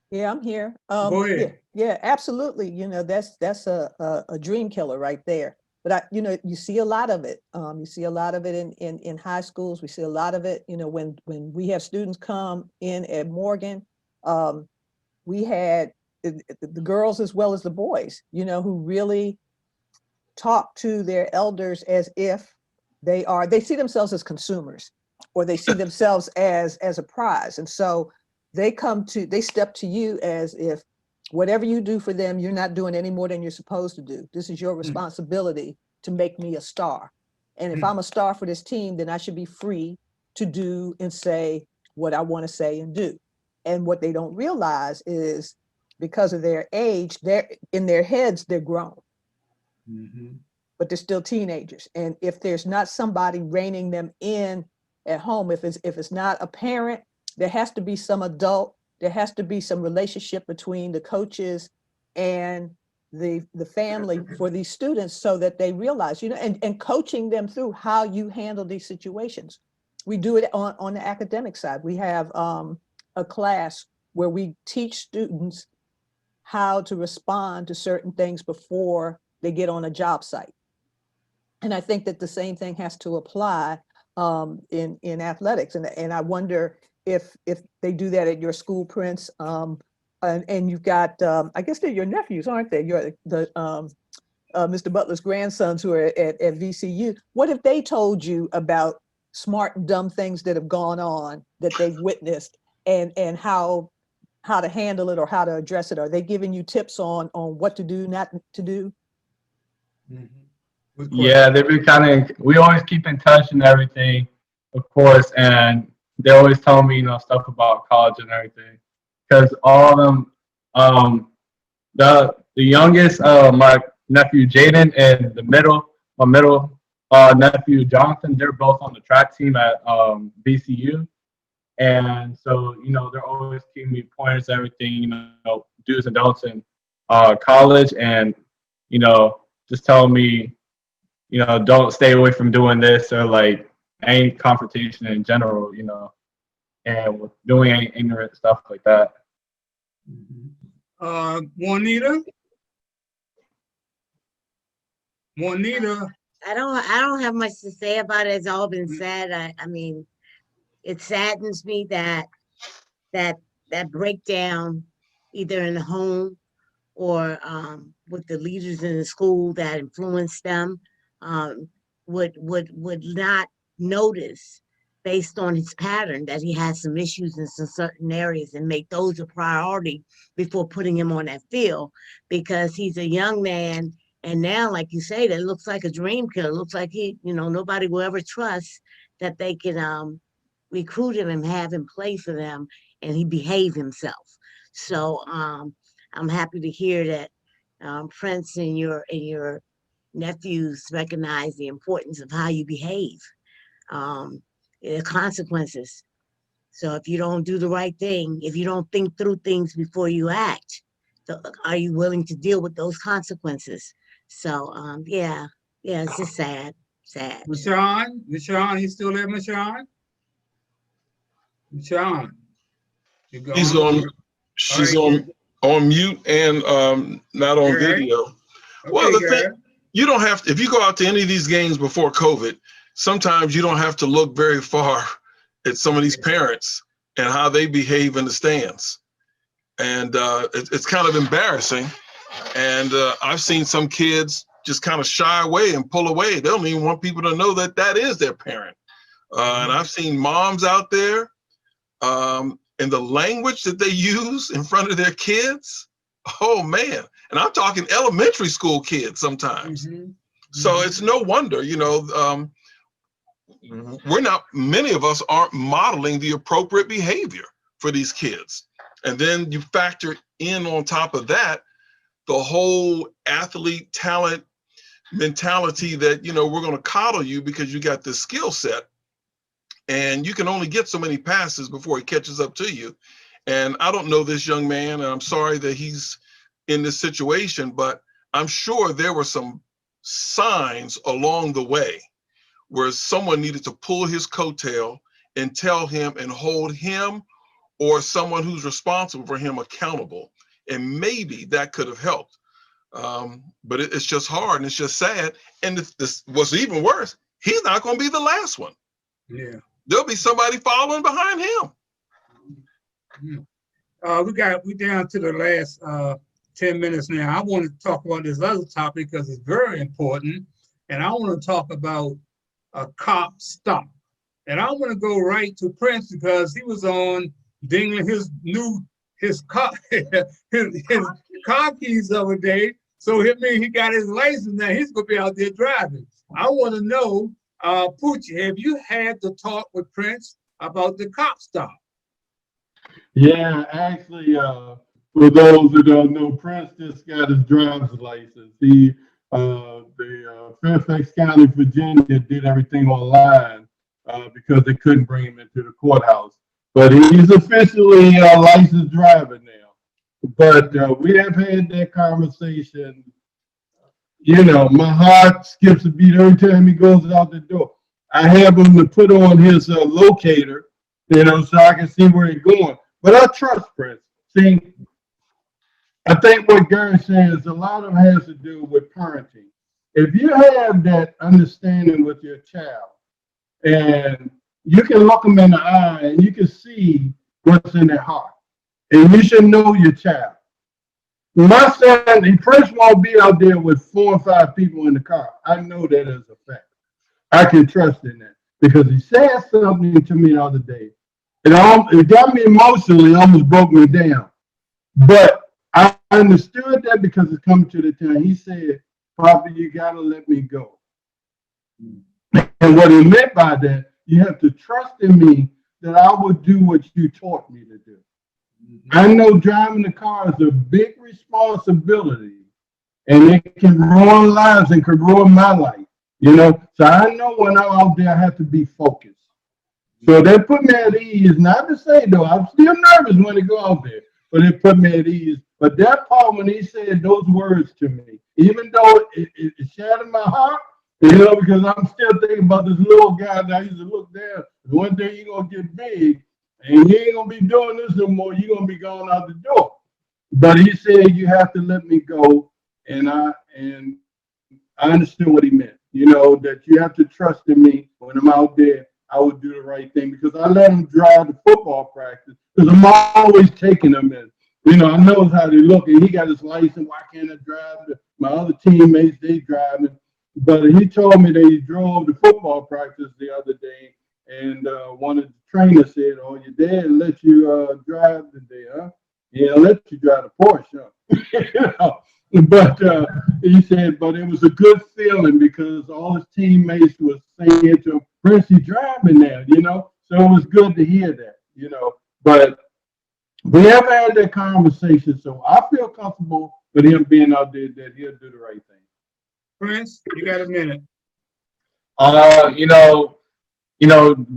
Yeah, I'm here. Go ahead. Yeah, absolutely. That's a dream killer right there. But you see a lot of it. You see a lot of it in high schools. We see a lot of it. When we have students come in at Morgan, we had the girls as well as the boys, who really talk to their elders as if they see themselves as consumers, or they see themselves as a prize. And so they step to you as if whatever you do for them, you're not doing any more than you're supposed to do. This is your responsibility to make me a star. And if I'm a star for this team, then I should be free to do and say what I want to say and do. And what they don't realize is because of their age, they're in their heads, they're grown, but they're still teenagers. And if there's not somebody reining them in at home, if it's not a parent, there has to be some adult, there has to be some relationship between the coaches and the family for these students, so that they realize, and coaching them through how you handle these situations. We do it on the academic side. We have a class where we teach students how to respond to certain things before they get on a job site. And I think that the same thing has to apply in athletics. And I wonder if they do that at your school, Prince. And you've got, I guess they're your nephews, aren't they? You're Mr. Butler's grandsons who are at VCU. What if they told you about smart and dumb things that have gone on that they've witnessed, and how to handle it or how to address it? Are they giving you tips on what to do, not to do? Yeah, they've been we always keep in touch and everything, of course, and they always tell me, stuff about college and everything. Because all of them, the youngest, my nephew Jaden, and my middle nephew Jonathan, they're both on the track team at VCU. And so, they're always giving me pointers, everything, do's and don'ts in college, and, just telling me, don't stay away from doing this, or like any confrontation in general, and with doing any ignorant stuff like that. Juanita? I don't have much to say about it. It's all been said. I mean, it saddens me that breakdown, either in the home or with the leaders in the school that influenced them, would not notice, based on his pattern, that he has some issues in some certain areas, and make those a priority before putting him on that field, because he's a young man. And now, like you say, that looks like a dream killer. Looks like nobody will ever trust that they can recruit him and have him play for them, and he behave himself. So I'm happy to hear that Prince and your nephews recognize the importance of how you behave. There are consequences. So if you don't do the right thing, if you don't think through things before you act, are you willing to deal with those consequences? So yeah, it's just sad. Michonne, you still there, Michonne? Michonne, you gone? She's on mute and not on video. Okay, Well, the thing, you don't have to, if you go out to any of these games before COVID, sometimes you don't have to look very far at some of these parents and how they behave in the stands. And it's kind of embarrassing. And I've seen some kids just kind of shy away and pull away. They don't even want people to know that that is their parent. And I've seen moms out there, and the language that they use in front of their kids, oh man. And I'm talking elementary school kids sometimes. So it's no wonder, many of us aren't modeling the appropriate behavior for these kids. And then you factor in on top of that, the whole athlete talent mentality that, we're going to coddle you because you got this skill set, and you can only get so many passes before he catches up to you. And I don't know this young man, and I'm sorry that he's in this situation, but I'm sure there were some signs along the way where someone needed to pull his coattail and tell him and hold him or someone who's responsible for him accountable. And maybe that could have helped. But it's just hard and it's just sad. And what's even worse, he's not going to be the last one. Yeah. There'll be somebody following behind him. We down to the last 10 minutes now. I want to talk about this other topic because it's very important. And I want to talk about a cop stop. And I want to go right to Prince because he was on dingling his car his car keys the other day. So it means he got his license now. He's gonna be out there driving. I want to know, Poochie, have you had the talk with Prince about the cop stop? Yeah, actually, for those who don't know, Prince just got his driver's license. The Fairfax County, Virginia, did everything online because they couldn't bring him into the courthouse. But he's officially a licensed driver now. But we have had that conversation. You know, my heart skips a beat every time he goes out the door. I have him to put on his locator, you know, so I can see where he's going. But I trust Prince. See, I think what Gary says, a lot of it has to do with parenting. If you have that understanding with your child, and you can look them in the eye and you can see what's in their heart, and you should know your child. My son, Prince won't be out there with 4 or 5 people in the car. I know that as a fact. I can trust in that because he said something to me the other day. It got me emotionally, almost broke me down. But I understood that because it's coming to the time. He said, Papa, you got to let me go. And what he meant by that, you have to trust in me that I will do what you taught me to do. I know driving the car is a big responsibility, and it can ruin lives and can ruin my life, you know. So I know when I'm out there, I have to be focused. So that put me at ease. Not to say, though, I'm still nervous when I go out there, but it put me at ease. But that part when he said those words to me, even though it shattered my heart, you know, because I'm still thinking about this little guy that I used to look down. One day you're going to get big, and you ain't going to be doing this no more. You're going to be going out the door. But he said, you have to let me go. And I understood what he meant. You know, that you have to trust in me when I'm out there. I would do the right thing because I let him drive the football practice because I'm always taking him in. You know, I know how they look, and he got his license. Why can't I drive? My other teammates, they driving. But he told me that he drove the football practice the other day, and one of the trainers said, "Oh, your dad let you drive today, huh? Yeah, let you drive the Porsche." You know? But he said, but it was a good feeling because all his teammates was saying to him, Prince, you driving now, you know? So it was good to hear that, you know. But we haven't had that conversation, so I feel comfortable with him being out there that he'll do the right thing. Prince, you got a minute.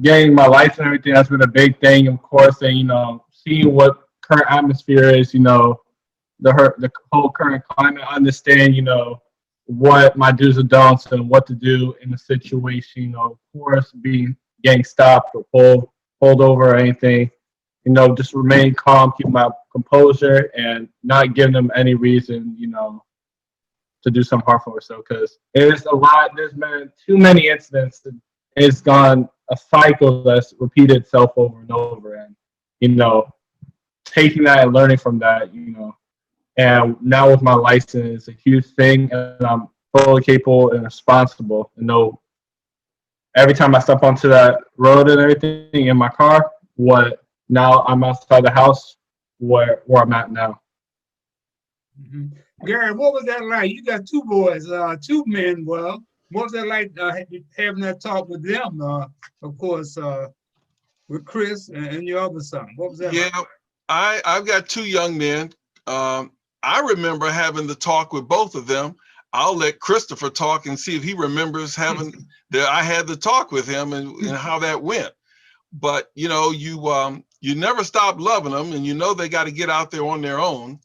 Getting my license and everything, that's been a big thing, of course, and, you know, seeing what current atmosphere is, you know, the whole current climate, understand, you know, what my do's and don'ts and what to do in the situation, you know, of course, getting stopped or pulled over or anything, you know, just remain calm, keep my composure, and not give them any reason, you know, to do some harm for myself, because there's been too many incidents, and it's gone a cycle that's repeated itself over and over, and, you know, taking that and learning from that, you know. And now with my license, it's a huge thing, and I'm fully capable and responsible. And know every time I step onto that road and everything in my car, now I'm outside the house where I'm at now. Mm-hmm. Gary, what was that like? You got 2 boys, 2 men. Well, what was that like having that talk with them? Of course, with Chris and your other son. What was that like? I've got 2 young men. I remember having the talk with both of them. I'll let Christopher talk and see if he remembers having I had the talk with him and how that went. But you know, you never stop loving them, and you know they got to get out there on their own.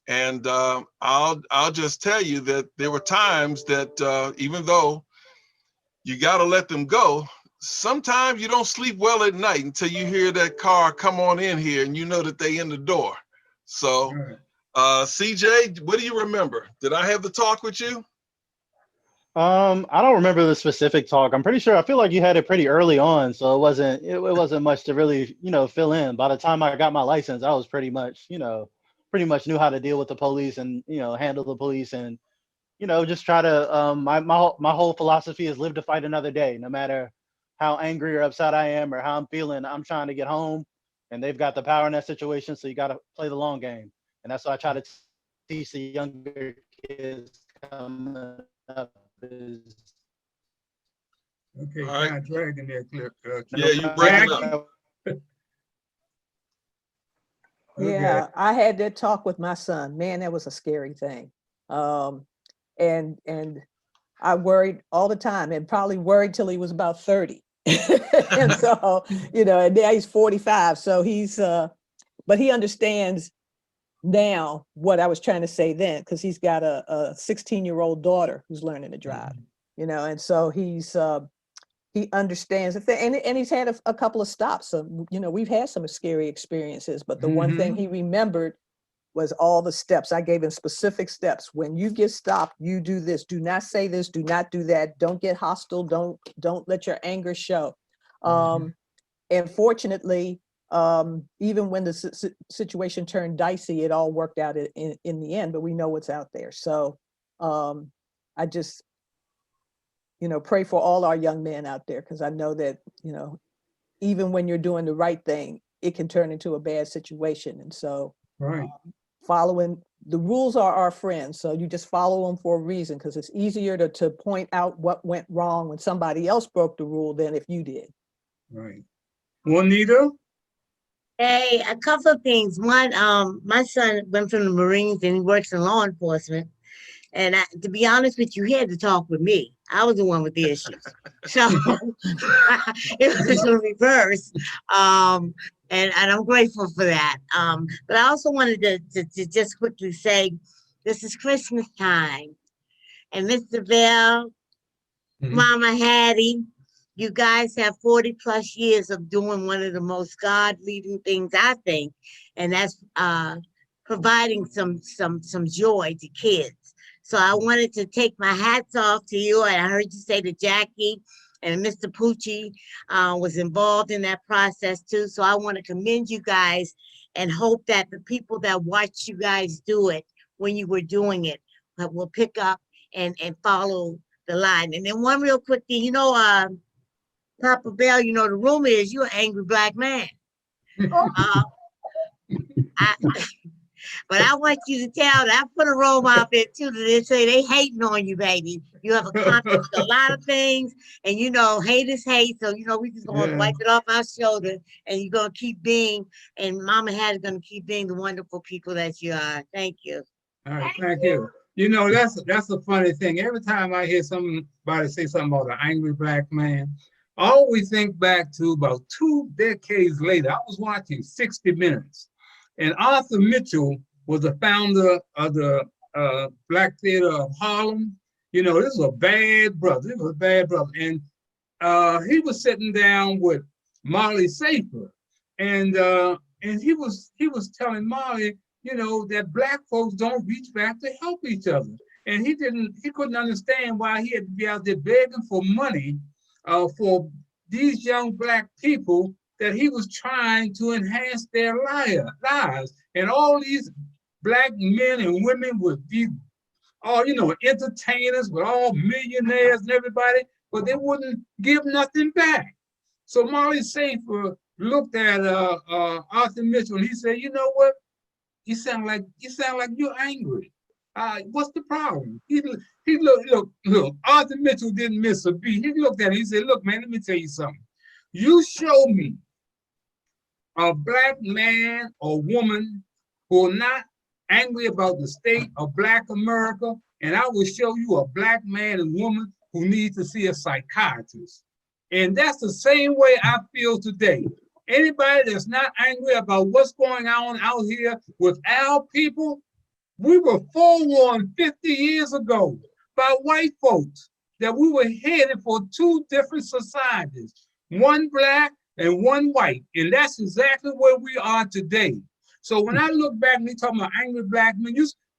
And I'll just tell you that there were times that even though you got to let them go, sometimes you don't sleep well at night until you hear that car come on in here and you know that they in the door. So. CJ, what do you remember? Did I have the talk with you? I don't remember the specific talk. I'm pretty sure. I feel like you had it pretty early on, so it wasn't much to really, you know, fill in. By the time I got my license, I was pretty much knew how to deal with the police and, you know, handle the police and, you know, just try to. My whole philosophy is live to fight another day, no matter how angry or upset I am or how I'm feeling. I'm trying to get home, and they've got the power in that situation. So you got to play the long game, and that's what I try to teach the younger kids coming up. Okay, All right. kind of dragging that clip. Yeah, you're breaking up. Okay. Yeah, I had that talk with my son. Man, that was a scary thing. And I worried all the time, and probably worried till he was about 30. And so, and now he's 45. So but he understands now what I was trying to say then, because he's got a 16-year-old daughter who's learning to drive, and so he understands the thing, and he's had a couple of stops. So, we've had some scary experiences, but the one thing he remembered was all the steps. I gave him specific steps. When you get stopped, you do this. Do not say this. Do not do that. Don't get hostile. Don't let your anger show. And fortunately, even when the situation turned dicey, it all worked out in the end, but we know what's out there. So I just, pray for all our young men out there, because I know that, even when you're doing the right thing, it can turn into a bad situation. And so following the rules are our friends. So you just follow them for a reason, because it's easier to point out what went wrong when somebody else broke the rule than if you did. Right. Juanita? Hey, a couple of things. One, my son went from the Marines and he works in law enforcement. And to be honest with you, he had to talk with me. I was the one with the issues. So it was the reverse. And I'm grateful for that. But I also wanted to just quickly say, this is Christmas time. And Mr. Bell, Mama Hattie, you guys have 40 plus years of doing one of the most God-leading things, I think, and that's providing some joy to kids. So I wanted to take my hats off to you. And I heard you say that Jackie and Mr. Pucci was involved in that process too. So I want to commend you guys and hope that the people that watched you guys do it when you were doing it will pick up and follow the line. And then one real quick thing, Papa Bell, the rumor is you're an angry black man. But I want you to tell that I put a robe out there too, that they say they hating on you, baby. You have accomplished a lot of things, and hate is hate. So we just gonna wipe it off our shoulder, and you're gonna keep being, and Mama Hattie's gonna keep being the wonderful people that you are. Thank you. All right, thank you. That's a funny thing. Every time I hear somebody say something about an angry black man, I always think back to about 2 decades later. I was watching 60 Minutes. And Arthur Mitchell was the founder of the Black Theater of Harlem. This was a bad brother. It was a bad brother. And he was sitting down with Molly Safer. And he was telling Molly, that black folks don't reach back to help each other. And he couldn't understand why he had to be out there begging for money for these young black people that he was trying to enhance their lives. And all these black men and women would be all, entertainers, with all millionaires and everybody, but they wouldn't give nothing back. So Molly Safer looked at Arthur Mitchell and he said, you know what? You sound like you're angry. What's the problem? He look, Arthur Mitchell didn't miss a beat. He looked at it, he said, look, man, let me tell you something. You show me a black man or woman who are not angry about the state of Black America, and I will show you a black man and woman who needs to see a psychiatrist. And that's the same way I feel today. Anybody that's not angry about what's going on out here with our people, we were forewarned 50 years ago by white folks that we were headed for 2 different societies, one black and one white. And that's exactly where we are today. So when I look back and they talk about angry black men,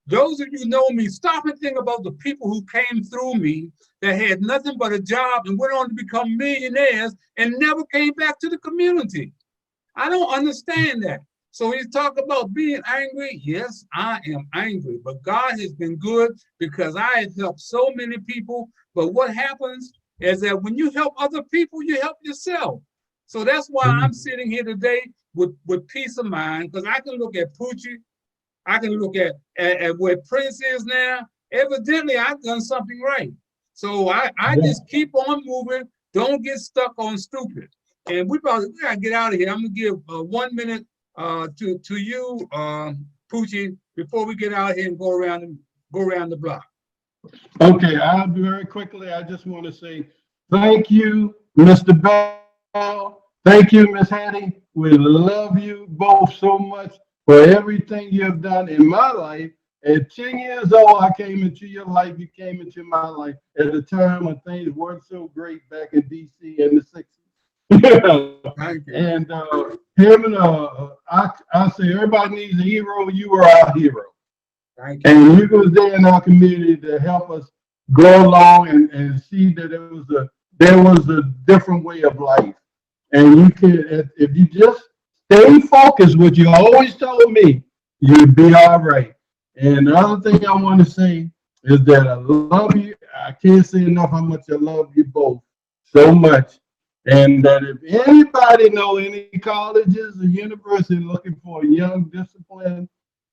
those of you know me, stop and think about the people who came through me that had nothing but a job and went on to become millionaires and never came back to the community. I don't understand that. So when you talk about being angry, yes, I am angry, but God has been good because I have helped so many people. But what happens is that when you help other people, you help yourself. So that's why I'm sitting here today with peace of mind, because I can look at Poochie, I can look at where Prince is now. Evidently, I've done something right. So I just keep on moving. Don't get stuck on stupid. And we gotta get out of here. I'm gonna give 1 minute to you, Poochie, before we get out here and go around the block. Okay, I'll be very quickly. I just want to say thank you, Mr. Bell. Thank you, Miss Hattie. We love you both so much for everything you have done in my life. At 10 years old, I came into your life. You came into my life at a time when things weren't so great back in D.C. in the 60s. Thank you. And him and I say everybody needs a hero. You were our hero. Thank you. And you was there in our community to help us go along and see that there was a different way of life. And you can, if you just stay focused, what you always told me, you'd be all right. And the other thing I want to say is that I love you. I can't say enough how much I love you both so much. And that if anybody know any colleges or universities looking for a young, disciplined,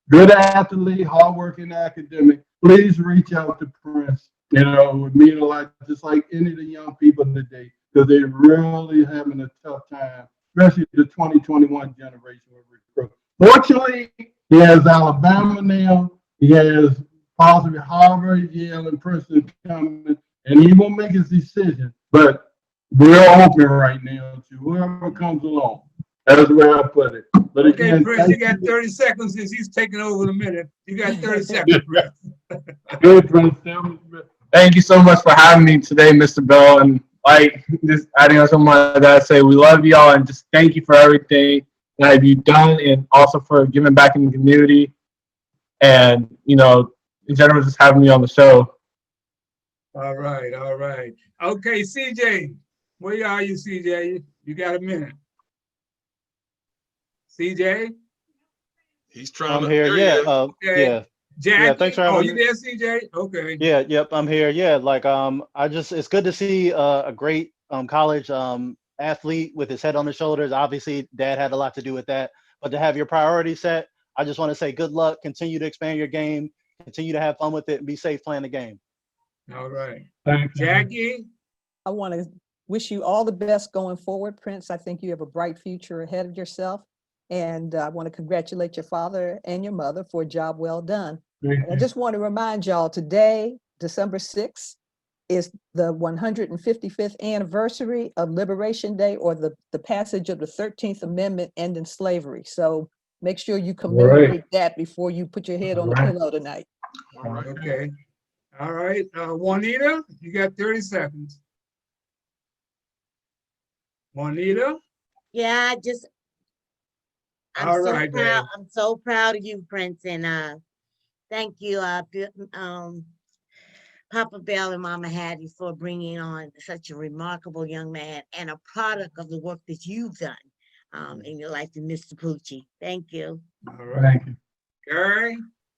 good athlete, hardworking academic, please reach out to Prince. You know, it would mean a lot, just like any of the young people today, because they're really having a tough time, especially the 2021 generation with recruits. Fortunately, he has Alabama now. He has possibly Harvard, Yale, and Princeton coming, and he won't make his decision. But we're open right now to whoever comes along. That's the way I put it. But Okay, again, Prince, you got 30 seconds since he's taking over the minute. You got 30 seconds, Prince. Good, Prince. Thank you so much for having me today, Mr. Bell. And like just adding on something I gotta say, we love y'all and just thank you for everything that you've done and also for giving back in the community. And you know, in general, just having me on the show. All right, all right. Okay, CJ, where are you, CJ? You got a minute. CJ? He's trying I'm to. here. there he Yeah. is. Okay. Yeah. Jackie? Yeah. Thanks for having you me. there, CJ? Okay. Yeah. Yep. I'm here. Yeah. Like, it's good to see a great college athlete with his head on his shoulders. Obviously, Dad had a lot to do with that. But to have your priorities set, I just want to say good luck. Continue to expand your game. Continue to have fun with it and be safe playing the game. All right. Thank you. Jackie? I want to wish you all the best going forward, Prince. I think you have a bright future ahead of yourself. And I want to congratulate your father and your mother for a job well done. And I just want to remind y'all today, December 6th, is the 155th anniversary of Liberation Day, or the passage of the 13th Amendment ending slavery. So make sure you commemorate that before you put your head on the pillow tonight. All right. Okay. All right. Juanita, you got 30 seconds. Juanita? Yeah, I'm All so right, proud. man. I'm so proud of you, Prince, and thank you, Papa Bell and Mama Hattie, for bringing on such a remarkable young man and a product of the work that you've done in your life, and Mr. Pucci. Thank you. All right. Gary?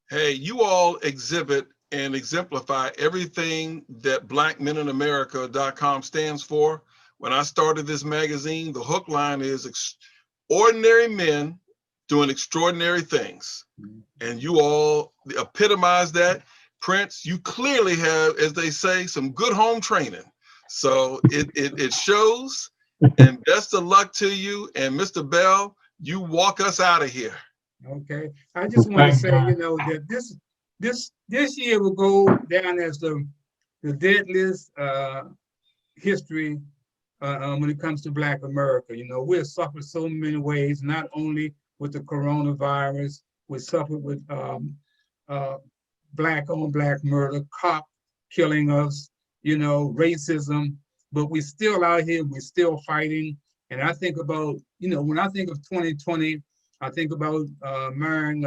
Hey, you all exhibit and exemplify everything that blackmeninamerica.com stands for. When I started this magazine, the hook line is ordinary men doing extraordinary things. And you all epitomize that. Prince, you clearly have, as they say, some good home training. So it shows, and best of luck to you. And Mr. Bell, you walk us out of here. Okay. I just want to say, that this year will go down as the deadliest history when it comes to Black America. We've suffered so many ways, not only with the coronavirus, we suffered with Black on Black murder, cop killing us, racism, but we're still out here, we're still fighting. And I think about, when I think of 2020, I think about marrying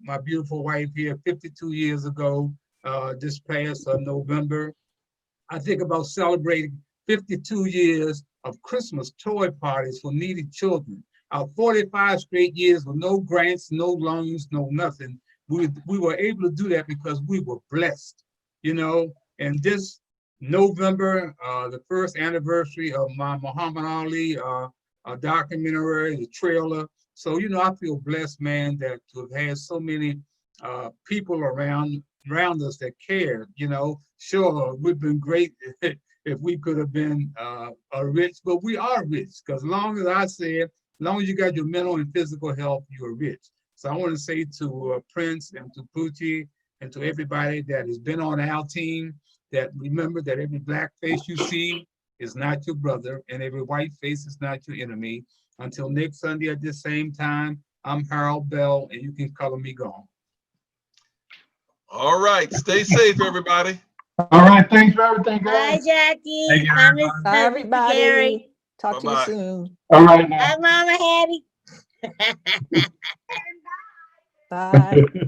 my beautiful wife here 52 years ago, this past November. I think about celebrating 52 years of Christmas toy parties for needy children. Our 45 straight years with no grants, no loans, no nothing. We were able to do that because we were blessed, and this November, the first anniversary of my Muhammad Ali documentary, the trailer. So, you know, I feel blessed, man, that to have had so many people around us that cared, you know. Sure, we've been great if we could have been rich, but we are rich, because long as I said, as long as you got your mental and physical health, you are rich. So I want to say to Prince and to Poochie and to everybody that has been on our team, that remember that every black face you see is not your brother, and every white face is not your enemy. Until next Sunday at this same time, I'm Harold Bell, and you can color me gone. All right. Stay safe, everybody. All right, thanks for everything, Bye, guys. Jackie. Thank you, Bye, everybody. Mr. Bye, Mr. Gary. everybody. Talk to you Bye-bye. soon. All right now. Bye, Mama Hattie. Bye.